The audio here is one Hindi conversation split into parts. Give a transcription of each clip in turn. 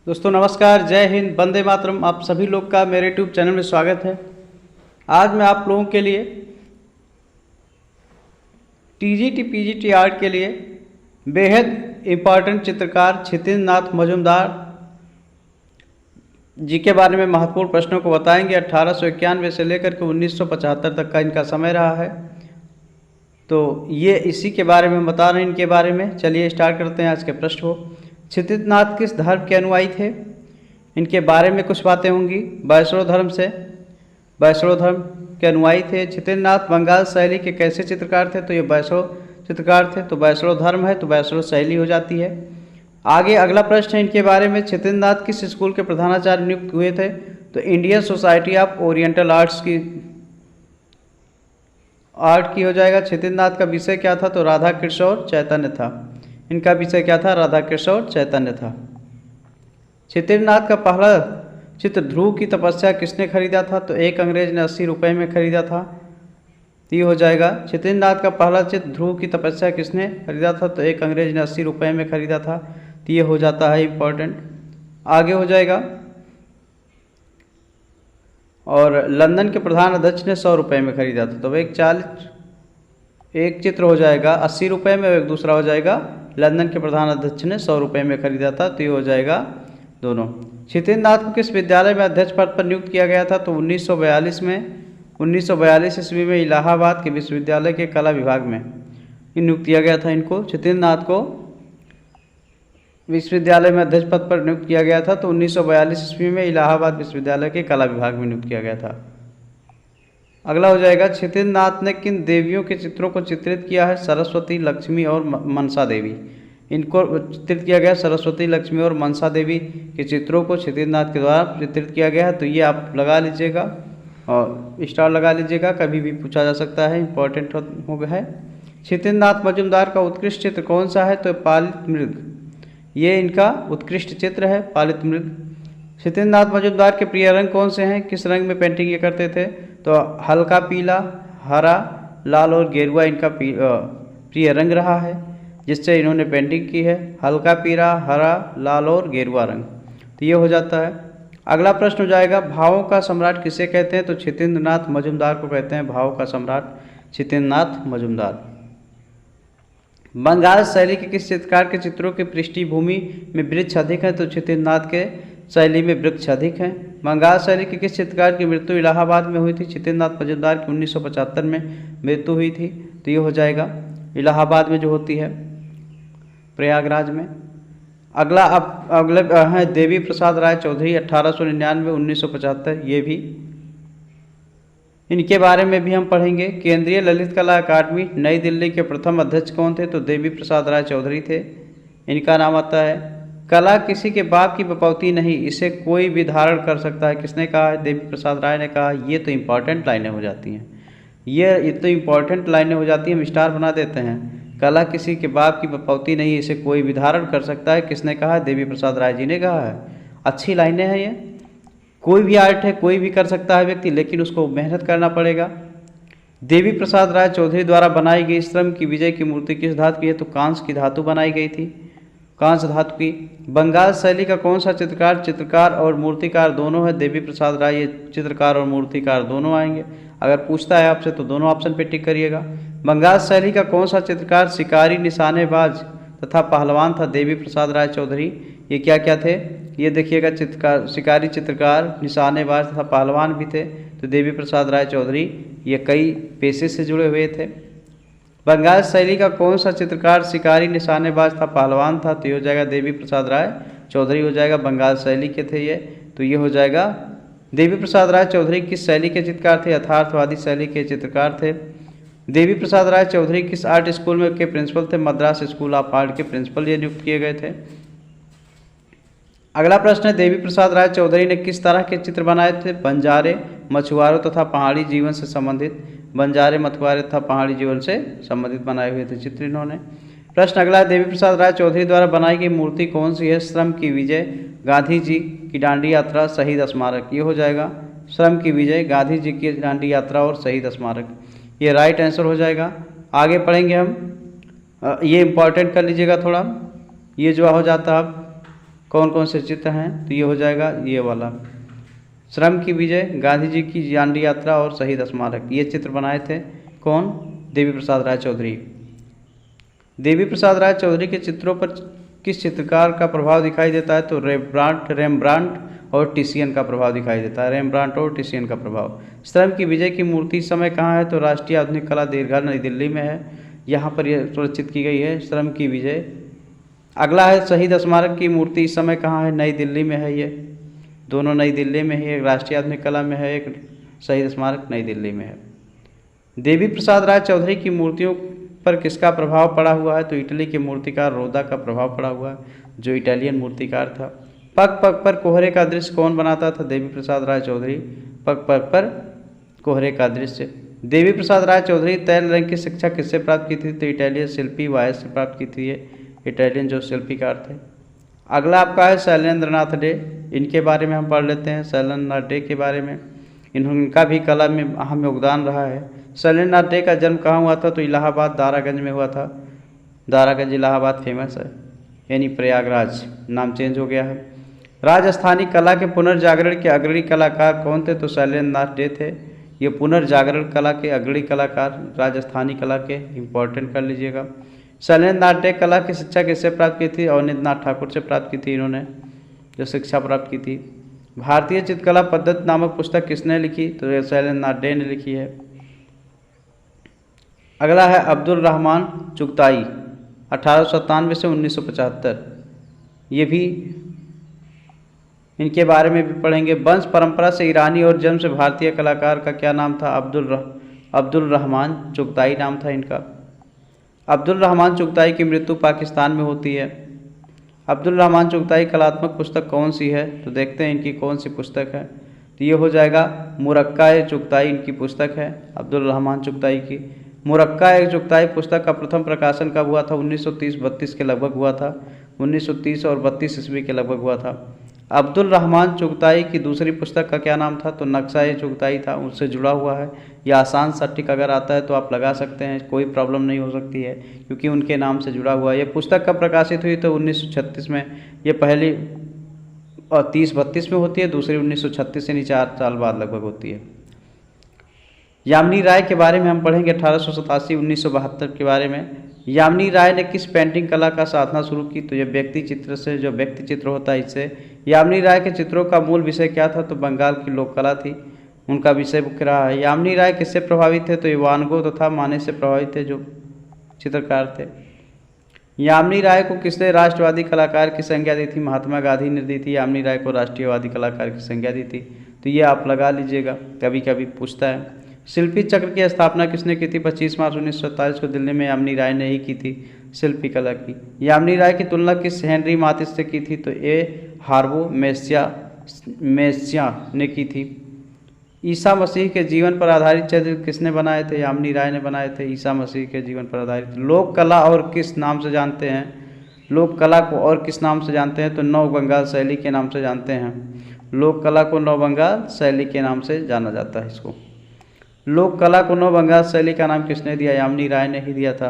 दोस्तों नमस्कार, जय हिंद, वंदे मातरम। आप सभी लोग का मेरे यूट्यूब चैनल में स्वागत है। आज मैं आप लोगों के लिए टीजीटी पीजीटी आर्ट के लिए बेहद इम्पॉर्टेंट चित्रकार क्षितिज नाथ मजूमदार जी के बारे में महत्वपूर्ण प्रश्नों को बताएंगे। 1891 से लेकर के 1975 तक का इनका समय रहा है, तो ये इसी के बारे में बता रहे हैं। इनके बारे में चलिए स्टार्ट करते हैं आज के प्रश्न को। क्षितिज नाथ किस धर्म के अनुयायी थे? इनके बारे में कुछ बातें होंगी। वैष्णव धर्म के अनुयायी थे। क्षितिज नाथ बंगाल शैली के कैसे चित्रकार थे? तो ये वैष्णव चित्रकार थे, तो वैष्णव धर्म है तो वैष्णव शैली हो जाती है। आगे अगला प्रश्न है इनके बारे में। क्षितिज नाथ किस स्कूल के प्रधानाचार्य नियुक्त हुए थे? तो Indian society of oriental art की हो जाएगा। क्षितिज नाथ का विषय क्या था? तो राधा कृष्ण और चैतन्य था। इनका विषय क्या था? राधा कृष्ण और चैतन्य था। क्षितिज नाथ का पहला चित्र ध्रुव की तपस्या किसने खरीदा था? तो एक अंग्रेज ने 80 रुपये में खरीदा था, तो ये हो जाएगा। क्षितिज नाथ का पहला चित्र ध्रुव की तपस्या किसने खरीदा था? तो एक अंग्रेज ने 80 रुपये में खरीदा था, तो ये हो जाता है इम्पोर्टेंट। आगे हो जाएगा। और लंदन के प्रधान अध्यक्ष ने 100 रुपये में खरीदा था, तो एक चित्र हो जाएगा 80 रुपये में, एक दूसरा हो जाएगा लंदन के प्रधान अध्यक्ष ने 100 रुपये में खरीदा था, तो ये हो जाएगा दोनों। क्षितिज नाथ को किस विद्यालय में अध्यक्ष पद पर नियुक्त किया गया था? तो 1942 ईस्वी में इलाहाबाद के विश्वविद्यालय के कला विभाग में नियुक्त किया गया था। इनको क्षितिज नाथ को विश्वविद्यालय में अध्यक्ष पद पर नियुक्त किया गया था, तो 1942 ईस्वी में इलाहाबाद विश्वविद्यालय के कला विभाग में नियुक्त किया गया था। अगला हो जाएगा। क्षितिज नाथ ने किन देवियों के चित्रों को चित्रित किया है? सरस्वती, लक्ष्मी और मनसा देवी। इनको चित्रित किया गया। सरस्वती, लक्ष्मी और मनसा देवी के चित्रों को क्षितिज नाथ के द्वारा चित्रित किया गया है, तो ये आप लगा लीजिएगा और स्टार लगा लीजिएगा, कभी भी पूछा जा सकता है, इंपॉर्टेंट हो गया है। क्षितिज नाथ मजूमदार का उत्कृष्ट चित्र कौन सा है? तो पालित मृग, ये इनका उत्कृष्ट चित्र है, पालित मृग। क्षितिज नाथ मजूमदार के प्रिय रंग कौन से हैं? किस रंग में पेंटिंग ये करते थे? तो हल्का पीला, हरा, लाल और गेरुआ इनका प्रिय रंग रहा है जिससे इन्होंने पेंटिंग की है। हल्का पीला, हरा, लाल और गेरुआ रंग, तो ये हो जाता है। अगला प्रश्न हो जाएगा। भावों का सम्राट किसे कहते हैं? तो क्षितिज नाथ मजूमदार को कहते हैं भावों का सम्राट, क्षितिज नाथ मजूमदार। बंगाल शैली के किस चित्रकार के चित्रों की पृष्ठभूमि में वृक्ष अधिक है? तो क्षितिज नाथ के शैली में वृक्ष अधिक हैं। बंगाल शैली के किस चित्रकार की मृत्यु इलाहाबाद में हुई थी? क्षितिज नाथ मजूमदार की 1975 में मृत्यु हुई थी, तो ये हो जाएगा इलाहाबाद में जो होती है, प्रयागराज में। अगले हैं देवी प्रसाद राय चौधरी, 1899 1975, ये भी इनके बारे में भी हम पढ़ेंगे। केंद्रीय ललित कला अकादमी नई दिल्ली के प्रथम अध्यक्ष कौन थे? तो देवी प्रसाद राय चौधरी थे, इनका नाम आता है। कला किसी के बाप की बपौती नहीं, इसे कोई भी धारण कर सकता है, किसने कहा है? देवी प्रसाद राय ने कहा। ये तो इम्पॉर्टेंट लाइनें हो जाती हैं, ये तो इम्पॉर्टेंट लाइनें हो जाती हैं, हम स्टार बना देते हैं। कला किसी के बाप की बपौती नहीं, इसे कोई भी धारण कर सकता है, किसने कहा है? देवी प्रसाद राय जी ने कहा है। अच्छी लाइनें हैं ये। कोई भी आर्ट है, कोई भी कर सकता है व्यक्ति, लेकिन उसको मेहनत करना पड़ेगा। देवी प्रसाद राय चौधरी द्वारा बनाई गई श्रम की विजय की मूर्ति किस धातु की है? तो कांस्य की धातु बनाई गई थी, कांस्य धातु की। बंगाल शैली का कौन सा चित्रकार और मूर्तिकार दोनों है? देवी प्रसाद राय, ये चित्रकार और मूर्तिकार दोनों आएंगे। अगर पूछता है आपसे तो दोनों ऑप्शन पे टिक करिएगा। बंगाल शैली का कौन सा चित्रकार शिकारी, निशानेबाज तथा पहलवान था? देवी प्रसाद राय चौधरी। ये क्या क्या थे? ये देखिएगा, चित्रकार, शिकारी, चित्रकार, निशानेबाज तथा पहलवान भी थे, तो देवी प्रसाद राय चौधरी ये कई पेशे से जुड़े हुए थे। बंगाल शैली का कौन सा चित्रकार शिकारी, निशानेबाज था, पहलवान था? तो ये हो जाएगा देवी प्रसाद राय चौधरी हो जाएगा। बंगाल शैली के थे ये, तो ये हो जाएगा। देवी प्रसाद राय चौधरी किस शैली के चित्रकार थे? यथार्थवादी शैली के चित्रकार थे। देवी प्रसाद राय चौधरी किस आर्ट स्कूल में के प्रिंसिपल थे? मद्रास स्कूल ऑफ आर्ट के प्रिंसिपल ये नियुक्त किए गए थे। अगला प्रश्न है। देवी प्रसाद राय चौधरी ने किस तरह के चित्र बनाए थे? बंजारे, मछुआरों तथा पहाड़ी जीवन से संबंधित, बंजारे, मछुआरे तथा पहाड़ी जीवन से संबंधित बनाए हुए थे चित्र इन्होंने। प्रश्न अगला है। देवी प्रसाद राय चौधरी द्वारा बनाई गई मूर्ति कौन सी है? श्रम की विजय, गांधी जी की दांडी यात्रा, शहीद स्मारक, ये हो जाएगा। श्रम की विजय, गांधी जी की दांडी यात्रा और शहीद स्मारक, ये राइट आंसर हो जाएगा। आगे पढ़ेंगे हम, ये इंपॉर्टेंट कर लीजिएगा थोड़ा, ये जो हो जाता है कौन कौन से चित्र हैं? तो ये हो जाएगा ये वाला, श्रम की विजय, गांधी जी की दांडी यात्रा और शहीद स्मारक। ये चित्र बनाए थे कौन? देवी प्रसाद राय चौधरी। देवी प्रसाद राय चौधरी के चित्रों पर किस चित्रकार का प्रभाव दिखाई देता है? तो रेम्ब्रांट और टिशियन का प्रभाव दिखाई देता है, रेम्ब्रांट और टिशियन का प्रभाव। श्रम की विजय की मूर्ति इस समय कहाँ है? तो राष्ट्रीय आधुनिक कला दीर्घा नई दिल्ली में है, यहाँ पर यह सुरक्षित की गई है श्रम की विजय। अगला है शहीद स्मारक की मूर्ति इस समय कहाँ है? नई दिल्ली में है, ये दोनों नई दिल्ली में ही, एक राष्ट्रीय आधुनिक कला में है, एक शहीद स्मारक नई दिल्ली में है। देवी प्रसाद राय चौधरी की मूर्तियों पर किसका प्रभाव पड़ा हुआ है? तो इटली के मूर्तिकार रोदा का प्रभाव पड़ा हुआ है, जो इटालियन मूर्तिकार था। पग पग पर कोहरे का दृश्य कौन बनाता था? देवी प्रसाद राय चौधरी। पग पग पर कोहरे का दृश्य। देवी प्रसाद राय चौधरी तैल रंग की शिक्षा किससे प्राप्त की थी? तो इटालियन शिल्पी वायस से प्राप्त की थी, ये इटालियन जो शिल्पीकार थे। अगला आपका है शैलेंद्रनाथ डे, इनके बारे में हम पढ़ लेते हैं। शैलेंद्रनाथ डे के बारे में, इनका भी कला में अहम योगदान रहा है। शैलेंद्रनाथ डे का जन्म कहाँ हुआ था? तो इलाहाबाद दारागंज में हुआ था। दारागंज इलाहाबाद फेमस है, यानी प्रयागराज नाम चेंज हो गया है। राजस्थानी कला के पुनर्जागरण के अग्रणी कलाकार कौन थे? तो शैलेंद्रनाथ डे थे। ये पुनर्जागरण कला के अग्रणी कलाकार राजस्थानी कला के, इम्पोर्टेंट कर लीजिएगा। शैलेंद्रनाथ डे कला की शिक्षा किससे प्राप्त की थी? अवनींद्रनाथ ठाकुर से प्राप्त की थी इन्होंने, जो शिक्षा प्राप्त की थी। भारतीय चित्रकला पद्धति नामक पुस्तक किसने लिखी? तो ये शैलेंद्रनाथ डे ने लिखी है। अगला है अब्दुल रहमान चुगताई, 1897 से 1975। ये भी इनके बारे में भी पढ़ेंगे। वंश परंपरा से ईरानी और जन्म से भारतीय कलाकार का क्या नाम था? अब्दुल रहमान चुगताई नाम था इनका। अब्दुल रहमान चुगताई की मृत्यु पाकिस्तान में होती है। अब्दुल रहमान चुगताई कलात्मक पुस्तक कौन सी है? तो देखते हैं इनकी कौन सी पुस्तक है। तो ये हो जाएगा मुरक्का-ए-चुगताई इनकी पुस्तक है, अब्दुल रहमान चुगताई की। मुरक्का-ए-चुगताई पुस्तक का प्रथम प्रकाशन कब हुआ था? 1930-32 के लगभग हुआ था, 1930 और 32 ईस्वी के लगभग हुआ था। अब्दुल रहमान चुगताई की दूसरी पुस्तक का क्या नाम था? तो नक्शा-ए-चुगताई था, उससे जुड़ा हुआ है। यह आसान सटीक अगर आता है तो आप लगा सकते हैं, कोई प्रॉब्लम नहीं हो सकती है, क्योंकि उनके नाम से जुड़ा हुआ है। यह पुस्तक कब प्रकाशित हुई? तो 1936 में। ये पहली 30-32 में होती है, दूसरी 1936 यानी 4 साल बाद लगभग होती है। यामिनी राय के बारे में हम पढ़ेंगे, 1887-1972 के बारे में। यामिनी राय ने किस पेंटिंग कला का साधना शुरू की? तो ये व्यक्ति चित्र से, जो व्यक्ति चित्र होता है इससे। यामिनी राय के चित्रों का मूल विषय क्या था? तो बंगाल की लोक कला थी, उनका विषय मुख्य रहा है। यामिनी राय किससे प्रभावित थे? तो ये वान गो तथा माने से प्रभावित थे, जो चित्रकार थे। यामिनी राय को किसने राष्ट्रवादी कलाकार की संज्ञा दी थी? महात्मा गांधी ने दी थी यामिनी राय को राष्ट्रीयवादी कलाकार की संज्ञा दी थी। तो ये आप लगा लीजिएगा, कभी कभी पूछता है। शिल्पी चक्र की स्थापना किसने की थी? 25 मार्च 1947 को दिल्ली में यामिनी राय ने ही की थी, शिल्पी कला की। यामिनी राय की तुलना किस हेनरी माथिस से की थी? तो ए हार्बो मेस्सिया ने की थी। ईसा मसीह के जीवन पर आधारित चित्र किसने बनाए थे? यामिनी राय ने बनाए थे, ईसा मसीह के जीवन पर आधारित। लोक कला और किस नाम से जानते हैं? लोक कला को और किस नाम से जानते हैं? तो नव बंगाल शैली के नाम से जानते हैं। लोक कला को नव बंगाल शैली के नाम से जाना जाता है इसको। लोक कला को नव बंगाल शैली का नाम किसने दिया? यामिनी राय ने ही दिया था।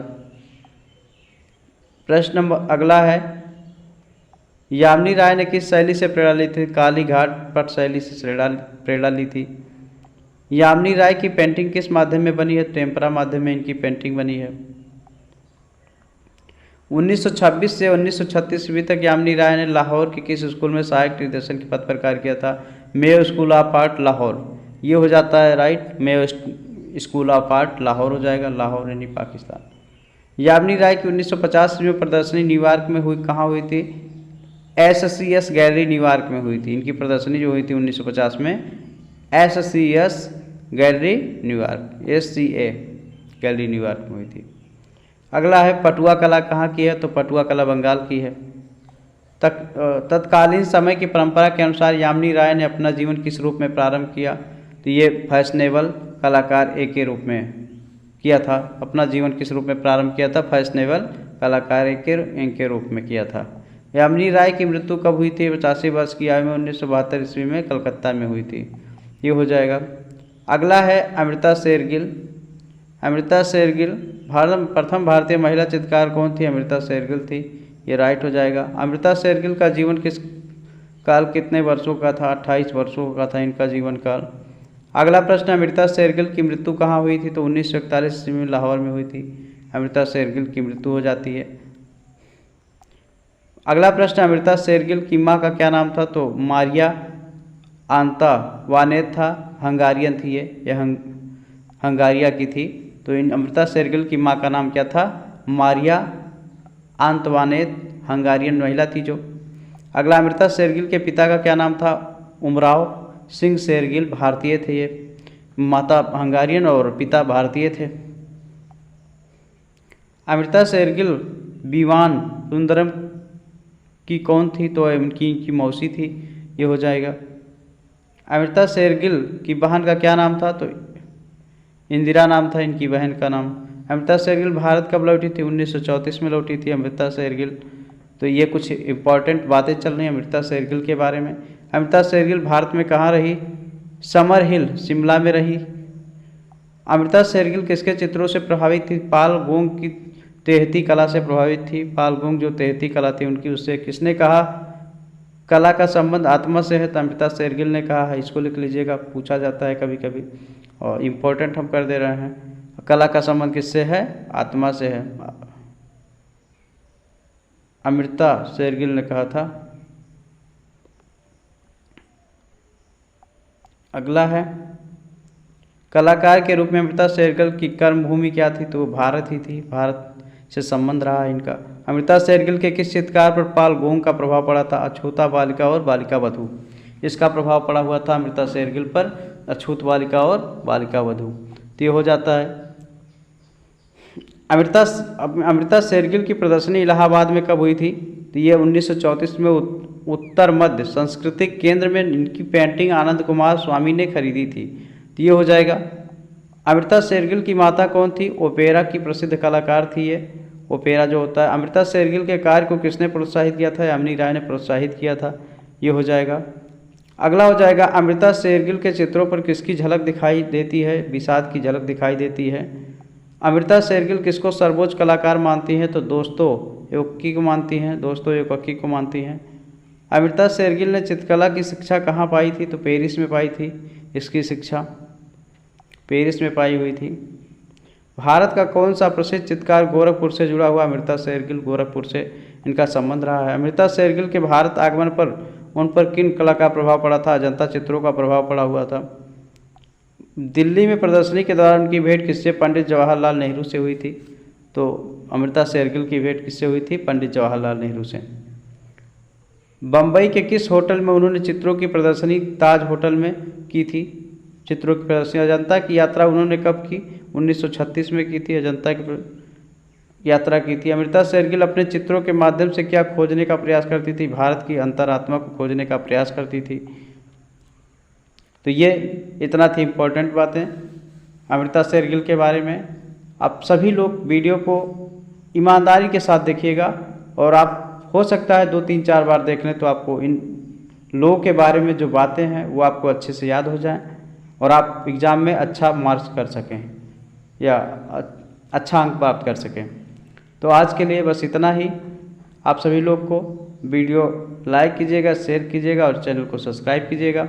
प्रश्न नंबर अगला है, यामिनी राय ने किस शैली से प्रेरणा ली थी? काली घाट पट शैली से प्रेरणा ली थी। यामिनी राय की पेंटिंग किस माध्यम में बनी है? टेम्परा माध्यम में इनकी पेंटिंग बनी है। 1926 से 1936 ईस्वी तक यामिनी राय ने लाहौर के किस स्कूल में सहायक निर्देशन के पद पर कार्य किया था? Mayo school of art Lahore, ये हो जाता है right. Mayo school of art Lahore हो जाएगा, लाहौर यानी पाकिस्तान। यामिनी राय की 1950 में प्रदर्शनी न्यूयॉर्क में हुई, कहाँ हुई थी? SCS गैलरी न्यूयॉर्क में हुई थी। इनकी प्रदर्शनी जो हुई थी 1950 में SCS gallery New York, SCA gallery New York में हुई थी। अगला है पटुआ कला कहाँ की है? तो पटुआ कला बंगाल की है। तत्कालीन समय की परंपरा के अनुसार यामिनी राय ने अपना जीवन किस रूप में प्रारंभ किया? तो ये फैशनेबल कलाकार ए के रूप में किया था। अपना जीवन किस रूप में प्रारंभ किया था? फैशनेबल कलाकार ए के रूप में किया था। यामिनी राय की मृत्यु कब हुई थी? 85 वर्ष की आयु में 1972 ईस्वी में कलकत्ता में हुई थी, ये हो जाएगा। अगला है अमृता शेरगिल। अमृता शेरगिल प्रथम भारतीय महिला चित्रकार कौन थी? अमृता शेरगिल थी। ये राइट हो जाएगा। अमृता शेरगिल का जीवन किस काल कितने वर्षों का था? 28 वर्षों का था इनका जीवन काल। अगला प्रश्न, अमृता शेरगिल की मृत्यु कहाँ हुई थी? तो 1941 ईस्वी में लाहौर में हुई थी अमृता शेरगिल की मृत्यु हो जाती है। अगला प्रश्न, अमृता शेरगिल की माँ का क्या नाम था? तो मारिया आंतवानेत था, हंगारियन थी ये हंगारिया की थी। तो इन अमृता शेरगिल की माँ का नाम क्या था? मारिया आंतवानेत, हंगारियन महिला थी जो। अगला, अमृता शेरगिल के पिता का क्या नाम था? उमराव सिंह शेरगिल, भारतीय थे ये, माता हंगारियन और पिता भारतीय थे। अमृता शेरगिल बीवान सुंदरम की कौन थी? तो इनकी मौसी थी, ये हो जाएगा। अमृता शेरगिल की बहन का क्या नाम था? तो इंदिरा नाम था इनकी बहन का नाम। अमृता शेरगिल भारत कब लौटी थी? 1934 में लौटी थी अमृता शेरगिल। तो ये कुछ इम्पॉर्टेंट बातें चल रही हैं अमृता शेरगिल के बारे में। अमृता शेरगिल भारत में कहाँ रही? समर हिल, शिमला में रही। अमृता शेरगिल किसके चित्रों से प्रभावित थी? पाल गोंग की तेहती कला से प्रभावित थी। पाल गोंग जो तेहती कला थी उनकी, उससे किसने कहा कला का संबंध आत्मा से है? तो अमृता शेरगिल ने कहा है। इसको लिख लीजिएगा, पूछा जाता है कभी कभी और इम्पोर्टेंट हम कर दे रहे हैं। कला का संबंध किससे है? आत्मा से है, अमृता शेरगिल ने कहा था। अगला है, कलाकार के रूप में अमृता शेरगिल की कर्मभूमि क्या थी? तो वो भारत ही थी, भारत से संबंध रहा है इनका। अमृता शेरगिल के किस चित्रकार पर पाल गोंग का प्रभाव पड़ा था? अछूता बालिका और बालिका वधू, इसका प्रभाव पड़ा हुआ था अमृता शेरगिल पर, अछूत बालिका और बालिका वधू। तो ये हो जाता है। अमृता शेरगिल की प्रदर्शनी इलाहाबाद में कब हुई थी? तो ये 1934 में उत्तर मध्य सांस्कृतिक केंद्र में इनकी पेंटिंग आनंद कुमार स्वामी ने खरीदी थी। तो ये हो जाएगा। अमृता शेरगिल की माता कौन थी? ओपेरा की प्रसिद्ध कलाकार थी ये, ओपेरा जो होता है। अमृता शेरगिल के कार्य को किसने प्रोत्साहित किया था? यामिनी राय ने प्रोत्साहित किया था, ये हो जाएगा। अगला हो जाएगा, अमृता शेरगिल के चित्रों पर किसकी झलक दिखाई देती है? विषाद की झलक दिखाई देती है। अमृता शेरगिल किसको सर्वोच्च कलाकार मानती हैं? तो दोस्तोयेवस्की को मानती हैं, दोस्तोयेवस्की को मानती हैं। अमृता शेरगिल ने चित्रकला की शिक्षा कहाँ पाई थी? तो पेरिस में पाई थी, इसकी शिक्षा पेरिस में पाई हुई थी। भारत का कौन सा प्रसिद्ध चित्रकार गोरखपुर से जुड़ा हुआ? अमृता शेरगिल, गोरखपुर से इनका संबंध रहा है। अमृता शेरगिल के भारत आगमन पर उन पर किन कला का प्रभाव पड़ा था? अजंता चित्रों का प्रभाव पड़ा हुआ था। दिल्ली में प्रदर्शनी के दौरान उनकी भेंट किससे? पंडित जवाहरलाल नेहरू से हुई थी। तो अमृता शेरगिल की भेंट किससे हुई थी? पंडित जवाहरलाल नेहरू से। बम्बई के किस होटल में उन्होंने चित्रों की प्रदर्शनी? ताज होटल में की थी चित्रों की प्रदर्शनी। अजंता की यात्रा उन्होंने कब की? 1936 में की थी, अजंता की यात्रा की थी। अमृता शेरगिल अपने चित्रों के माध्यम से क्या खोजने का प्रयास करती थी? भारत की अंतरात्मा को खोजने का प्रयास करती थी। तो ये इतना थी इम्पोर्टेंट बातें अमृता शेरगिल के बारे में। आप सभी लोग वीडियो को ईमानदारी के साथ देखिएगा और आप हो सकता है 2-3-4 बार देख लें तो आपको इन लोगों के बारे में जो बातें हैं वो आपको अच्छे से याद हो जाएं और आप एग्ज़ाम में अच्छा मार्क्स कर सकें या अच्छा अंक प्राप्त कर सकें। तो आज के लिए बस इतना ही। आप सभी लोग को वीडियो लाइक कीजिएगा, शेयर कीजिएगा और चैनल को सब्सक्राइब कीजिएगा।